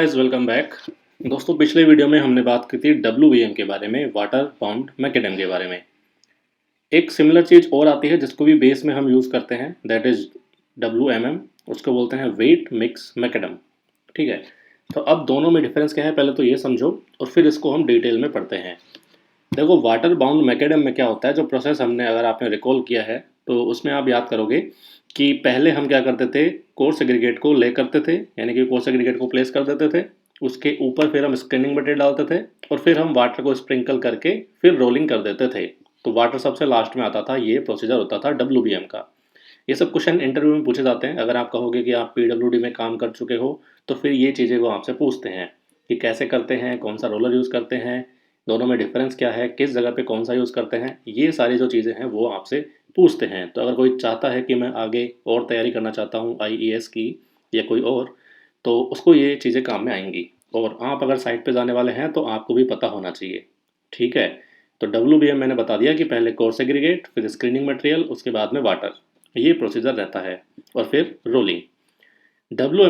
Guys welcome back. दोस्तों पिछले video में हमने बात की थी डब्ल्यू के बारे में, वाटर बाउंड मैकेडम के बारे में। एक सिमिलर चीज़ और आती है जिसको भी बेस में हम यूज़ करते हैं, दैट इज़ उसको बोलते हैं वेट मिक्स मैकेडम। ठीक है, तो अब दोनों में डिफरेंस क्या है पहले तो ये समझो और फिर इसको हम डिटेल में पढ़ते हैं। देखो वाटर बाउंड मैकेडम में क्या होता है, जो प्रोसेस हमने अगर आपने रिकॉल किया है तो उसमें आप याद करोगे कि पहले हम क्या करते थे, कोर्स एग्रीगेट को ले करते थे, यानी कि कोर्स एग्रीगेट को प्लेस कर देते थे, उसके ऊपर फिर हम स्क्रीनिंग मटेरियल डालते थे और फिर हम वाटर को स्प्रिंकल करके फिर रोलिंग कर देते थे। तो वाटर सबसे लास्ट में आता था, ये प्रोसीजर होता था डब्ल्यू का। ये सब क्वेश्चन इंटरव्यू में पूछे जाते हैं। अगर आप कहोगे कि आप पीडब्ल्यूडी में काम कर चुके हो तो फिर ये चीज़ें वो आपसे पूछते हैं कि कैसे करते हैं, कौन सा रोलर यूज़ करते हैं, दोनों में डिफरेंस क्या है, किस जगह पे कौन सा यूज़ करते हैं, ये सारी जो चीज़ें हैं वो आपसे पूछते हैं। तो अगर कोई चाहता है कि मैं आगे और तैयारी करना चाहता हूँ आईईएस की या कोई और, तो उसको ये चीज़ें काम में आएंगी। और आप अगर साइट पे जाने वाले हैं तो आपको भी पता होना चाहिए। ठीक है, तो डब्ल्यू मैंने बता दिया कि पहले कोर्स एग्रीगेट, फिर स्क्रीनिंग मटेरियल, उसके बाद में वाटर, ये प्रोसीजर रहता है। और फिर रोलिंग।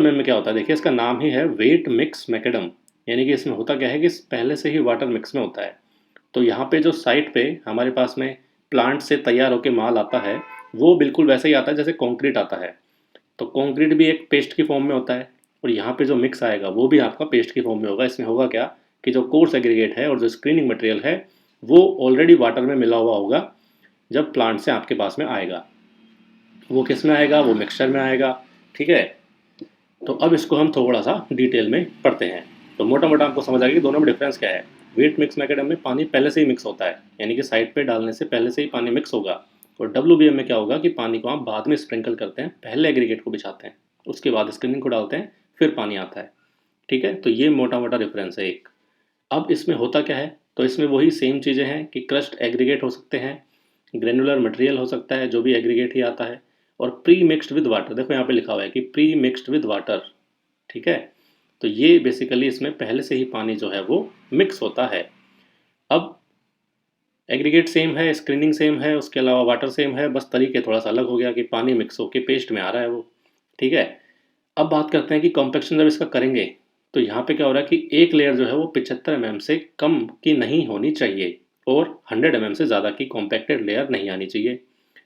में क्या होता है, देखिए इसका नाम ही है वेट मिक्स मैकेडम, यानी कि इसमें होता क्या है कि पहले से ही वाटर मिक्स में होता है। तो यहाँ पे जो साइट पे हमारे पास में प्लांट से तैयार होके माल आता है, वो बिल्कुल वैसे ही आता है जैसे कंक्रीट आता है। तो कंक्रीट भी एक पेस्ट की फॉर्म में होता है और यहाँ पे जो मिक्स आएगा वो भी आपका पेस्ट की फॉर्म में होगा। इसमें होगा क्या कि जो कोर्स एग्रीगेट है और जो स्क्रीनिंग मटेरियल है वो ऑलरेडी वाटर में मिला हुआ होगा जब प्लांट से आपके पास में आएगा। वो किस में आएगा, वो मिक्सचर में आएगा। ठीक है, तो अब इसको हम थोड़ा सा डिटेल में पढ़ते हैं। तो मोटा मोटा आपको समझ आएगा कि दोनों में डिफरेंस क्या है। वेट मिक्स मैकेडम में पानी पहले से ही मिक्स होता है, यानी कि साइड पे डालने से पहले से ही पानी मिक्स होगा। और डब्ल्यू में क्या होगा कि पानी को आप बाद में स्प्रिंकल करते हैं, पहले एग्रीगेट को बिछाते हैं, उसके बाद स्क्रीनिंग को डालते हैं, फिर पानी आता है। ठीक है, तो ये मोटा मोटा डिफरेंस है एक। अब इसमें होता क्या है, तो इसमें वही सेम चीज़ें हैं कि क्रस्ट एग्रीगेट हो सकते हैं, ग्रेनुलर मटेरियल हो सकता है, जो भी एग्रीगेट ही आता है, और प्री मिक्स्ड विद वाटर। देखो यहाँ पे लिखा हुआ है कि प्री मिक्स्ड विद वाटर। ठीक है, तो ये बेसिकली इसमें पहले से ही पानी जो है वो मिक्स होता है। अब एग्रीगेट सेम है, स्क्रीनिंग सेम है, उसके अलावा वाटर सेम है, बस तरीके थोड़ा सा अलग हो गया कि पानी मिक्स होके पेस्ट में आ रहा है वो। ठीक है, अब बात करते हैं कि कॉम्पेक्शन जब इसका करेंगे तो यहाँ पे क्या हो रहा है कि एक लेयर जो है वो 75 से कम की नहीं होनी चाहिए और 100 से ज़्यादा की कॉम्पैक्टेड लेयर नहीं आनी चाहिए।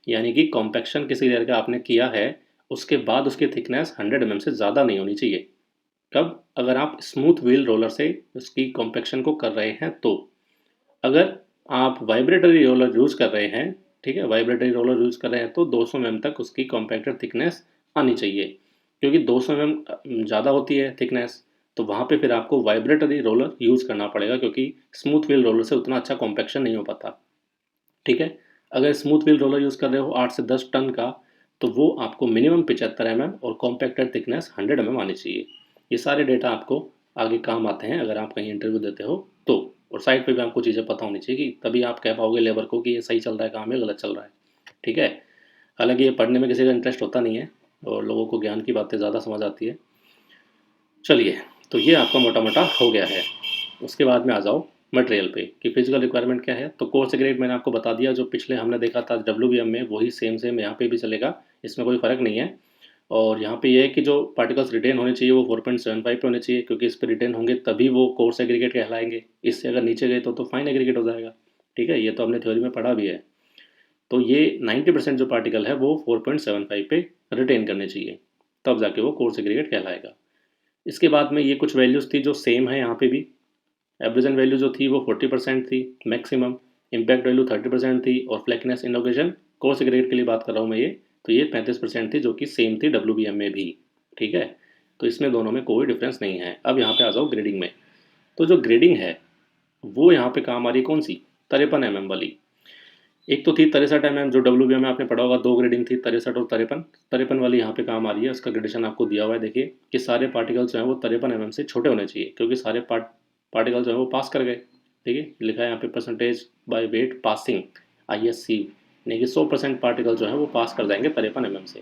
यानी कि कॉम्पैक्शन किसी लेयर का आपने किया है, उसके बाद उसकी थिकनेस 100 से ज़्यादा नहीं होनी चाहिए। कब, अगर आप स्मूथ व्हील रोलर से उसकी कॉम्पैक्शन को कर रहे हैं तो। अगर आप वाइब्रेटरी रोलर यूज़ कर रहे हैं, ठीक है, वाइब्रेटरी रोलर यूज़ कर रहे हैं तो 200 तक उसकी कॉम्पैक्टेड थिकनेस आनी चाहिए। क्योंकि 200 ज़्यादा होती है थिकनेस, तो वहाँ पे फिर आपको वाइब्रेटरी रोलर यूज़ करना पड़ेगा, क्योंकि स्मूथ व्हील रोलर से उतना अच्छा कॉम्पैक्शन नहीं हो पाता। ठीक है, अगर स्मूथ व्हील रोलर यूज़ कर रहे हो 8 से 10 टन का, तो वो आपको मिनिमम 75 और कॉम्पैक्टेड थिकनेस 100 आनी चाहिए। ये सारे डेटा आपको आगे काम आते हैं अगर आप कहीं इंटरव्यू देते हो तो। और साइट पे भी आपको चीज़ें पता होनी चाहिए कि तभी आप कह पाओगे लेबर को कि ये सही चल रहा है काम या गलत चल रहा है। ठीक है, हालांकि ये पढ़ने में किसी का इंटरेस्ट होता नहीं है और लोगों को ज्ञान की बातें ज़्यादा समझ आती है। चलिए, तो ये आपका मोटा मोटा हो गया है। उसके बाद में आ जाओ मटेरियल पे कि फिजिकल रिक्वायरमेंट क्या है। तो कोर्स ग्रेड मैंने आपको बता दिया, जो पिछले हमने देखा था डब्ल्यू में वही सेम सेम यहाँ पे भी चलेगा, इसमें कोई फ़र्क नहीं है। और यहाँ पे ये है कि जो पार्टिकल्स रिटेन होने चाहिए वो 4.75 पे होने चाहिए, क्योंकि इस पर रिटेन होंगे तभी वो कोर्स एग्रीगेट कहलाएंगे। इससे अगर नीचे गए तो फाइन एग्रीगेट हो जाएगा। ठीक है, ये तो हमने थ्योरी में पढ़ा भी है। तो ये 90% जो पार्टिकल है वो 4.75 पे रिटेन करने चाहिए, तब जाके वो कोर्स एग्रीगेट कहलाएगा। इसके बाद में ये कुछ वैल्यूज़ थी जो सेम है यहाँ पे भी। एवरेजन वैल्यू जो थी वो 40% थी मैक्सिमम, इम्पैक्ट वैल्यू 30% थी, और फ्लैकनेस इनोगेशन कोर्स ग्रेड के लिए बात कर रहा हूँ मैं ये, तो ये 35% थी, जो कि सेम थी डब्ल्यू में भी। ठीक है, तो इसमें दोनों में कोई डिफरेंस नहीं है। अब यहाँ पे आ जाओ ग्रेडिंग में। तो जो ग्रेडिंग है वो यहाँ पे काम आ रही कौन सी, 53 वाली। एक तो थी 63 जो डब्ल्यू में आपने पढ़ा होगा, दो ग्रेडिंग थी, 63 और 53। 53 वाली यहाँ पे काम आ रही है। उसका ग्रेडेशन आपको दिया हुआ है, देखिए कि सारे पार्टिकल्स जो हैं वो 53 से छोटे होने चाहिए, क्योंकि सारे पार्टिकल जो है वो पास कर गए। ठीक है, लिखा है यहाँ पे percentage by weight passing ISC, यानी कि 100% पार्टिकल जो है वो पास कर जाएंगे 53 से।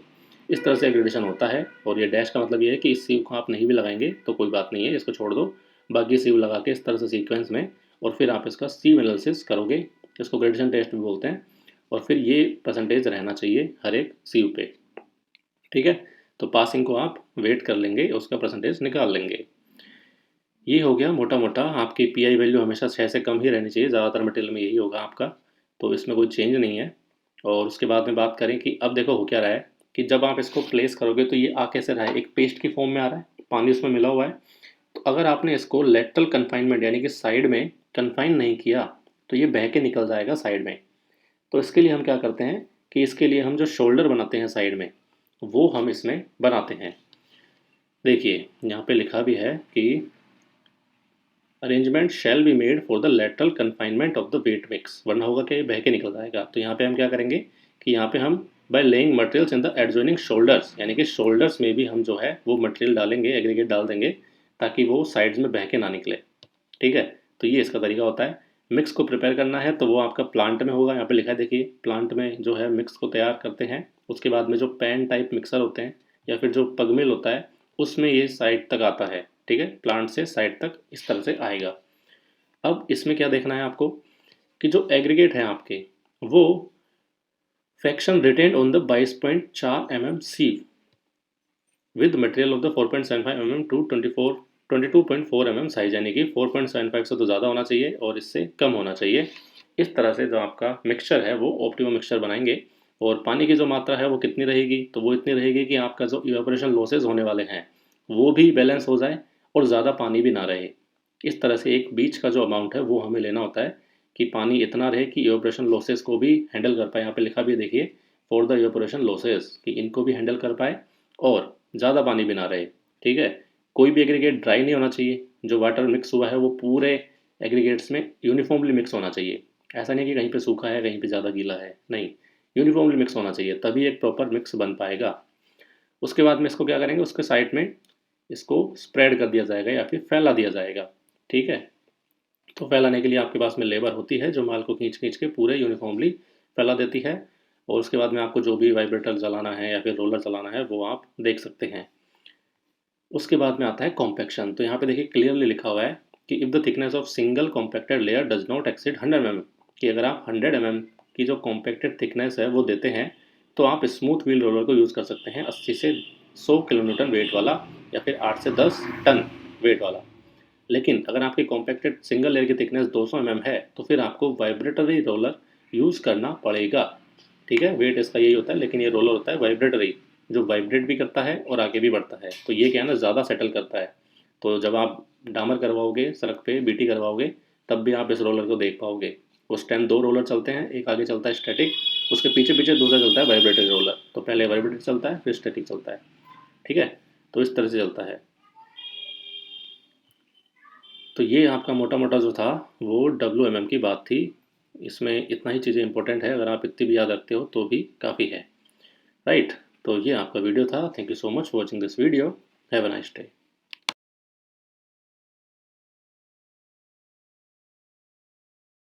इस तरह से ग्रेडेशन होता है। और ये डैश का मतलब ये है कि इस सीव को आप नहीं भी लगाएंगे तो कोई बात नहीं है, इसको छोड़ दो। बाकी सीव लगा के इस तरह से सीक्वेंस में, और फिर आप इसका सीव एनालिसिस करोगे, इसको ग्रेडेशन टेस्ट भी बोलते हैं। और फिर ये परसेंटेज रहना चाहिए हर एक सीव पे। ठीक है, तो पासिंग को आप वेट कर लेंगे, उसका परसेंटेज निकाल लेंगे। ये हो गया मोटा मोटा। आपकी पी आई वैल्यू हमेशा 6 से कम ही रहनी चाहिए, ज़्यादातर मटेरियल में यही होगा आपका, तो इसमें कोई चेंज नहीं है। और उसके बाद में बात करें कि अब देखो हो क्या रहा है कि जब आप इसको प्लेस करोगे तो ये आ कैसे रहा है, एक पेस्ट की फॉर्म में आ रहा है, पानी उसमें मिला हुआ है। तो अगर आपने इसको लेटरल कन्फाइनमेंट यानी कि साइड में कन्फाइन नहीं किया तो ये बह के निकल जाएगा साइड में। तो इसके लिए हम क्या करते हैं कि इसके लिए हम जो शोल्डर बनाते हैं साइड में, वो हम इसमें बनाते हैं। देखिए यहाँ पे लिखा भी है कि arrangement shall be made for the lateral confinement of the wait mix, वरना होगा कि ये बह के निकल जाएगा। तो यहाँ पे हम क्या करेंगे कि यहाँ पे हम by laying materials in the adjoining shoulders, यानी कि शोल्डर्स में भी हम जो है वो मटेरियल डालेंगे, एग्रीगेट डाल देंगे, ताकि वो साइड्स में बह के ना निकले। ठीक है, तो ये इसका तरीका होता है। मिक्स को प्रिपेयर करना है तो वो आपका प्लांट में होगा, यहाँ पे लिखा है देखिए, प्लांट में जो है मिक्स को तैयार करते हैं। उसके बाद में जो पैन टाइप मिक्सर होते हैं या फिर जो पग मिल होता है, उसमें ये साइड तक आता है। ठीक है, प्लांट से साइड तक इस तरह से आएगा। अब इसमें क्या देखना है आपको कि जो एग्रीगेट है आपके, वो fraction retained on the 22.4 mm sieve with material of the 4.75 mm to 22.4 mm size, यानी कि 4.75 से तो ज़्यादा होना चाहिए और इससे कम होना चाहिए। इस तरह से जो आपका मिक्सचर है वो ऑप्टिमम मिक्सचर बनाएंगे। और पानी की जो मात्रा है वो कितनी रहेगी, तो वो इतनी रहेगी कि आपका जो इवेपोरेशन लॉसेज होने वाले हैं वो भी बैलेंस हो जाए और ज़्यादा पानी भी ना रहे। इस तरह से एक बीच का जो अमाउंट है वो हमें लेना होता है कि पानी इतना रहे कि इवेपोरेशन लॉसेज को भी हैंडल कर पाए। यहाँ पे लिखा भी है देखिए, फॉर द इवेपोरेशन लॉसेज, कि इनको भी हैंडल कर पाए और ज़्यादा पानी भी ना रहे। ठीक है, कोई भी एग्रीगेट ड्राई नहीं होना चाहिए। जो वाटर मिक्स हुआ है वो पूरे एग्रीगेट्स में यूनिफॉर्मली मिक्स होना चाहिए। ऐसा नहीं कि कहीं पे सूखा है कहीं पे ज़्यादा गीला है, नहीं, यूनिफॉर्मली मिक्स होना चाहिए, तभी एक प्रॉपर मिक्स बन पाएगा। उसके बाद में इसको क्या करेंगे, उसके साइड में इसको स्प्रेड कर दिया जाएगा या फिर फैला दिया जाएगा। ठीक है, तो फैलाने के लिए आपके पास में लेबर होती है जो माल को खींच खींच के पूरे यूनिफॉर्मली फैला देती है। और उसके बाद में आपको जो भी वाइब्रेटर चलाना है या फिर रोलर चलाना है वो आप देख सकते हैं। उसके बाद में आता है कॉम्पैक्शन। तो यहाँ पे देखिए क्लियरली लिखा हुआ है कि if the thickness of single compacted layer does not exceed 100 mm, कि अगर आप 100 mm की जो कॉम्पैक्टेड थिकनेस है वो देते हैं तो आप स्मूथ व्हील रोलर को यूज़ कर सकते हैं 80 से 100 किलोन्यूटन वेट वाला या फिर 8 से 10 टन वेट वाला। लेकिन अगर आपकी कॉम्पैक्टेड सिंगल लेयर की थिकनेस 200 mm है तो फिर आपको वाइब्रेटरी रोलर यूज़ करना पड़ेगा। ठीक है, वेट इसका यही होता है, लेकिन ये रोलर होता है वाइब्रेटरी, जो वाइब्रेट भी करता है और आगे भी बढ़ता है। तो ये क्या है ना, ज़्यादा सेटल करता है। तो जब आप डामर करवाओगे सड़क पे, बीटी करवाओगे, तब भी आप इस रोलर को देख पाओगे। उस टाइम दो रोलर चलते हैं, एक आगे चलता है स्टैटिक, उसके पीछे पीछे दूसरा चलता है वाइब्रेटरी रोलर। तो पहले वाइब्रेटरी चलता है फिर स्टैटिक चलता है। ठीक है, तो इस तरह से चलता है। तो ये आपका मोटा मोटा जो था वो WMM की बात थी। इसमें इतना ही चीज़ें इंपॉर्टेंट है, अगर आप इतनी भी याद रखते हो तो भी काफ़ी है। राइट, तो ये आपका वीडियो था। Thank you so much for watching this video. Have a nice day.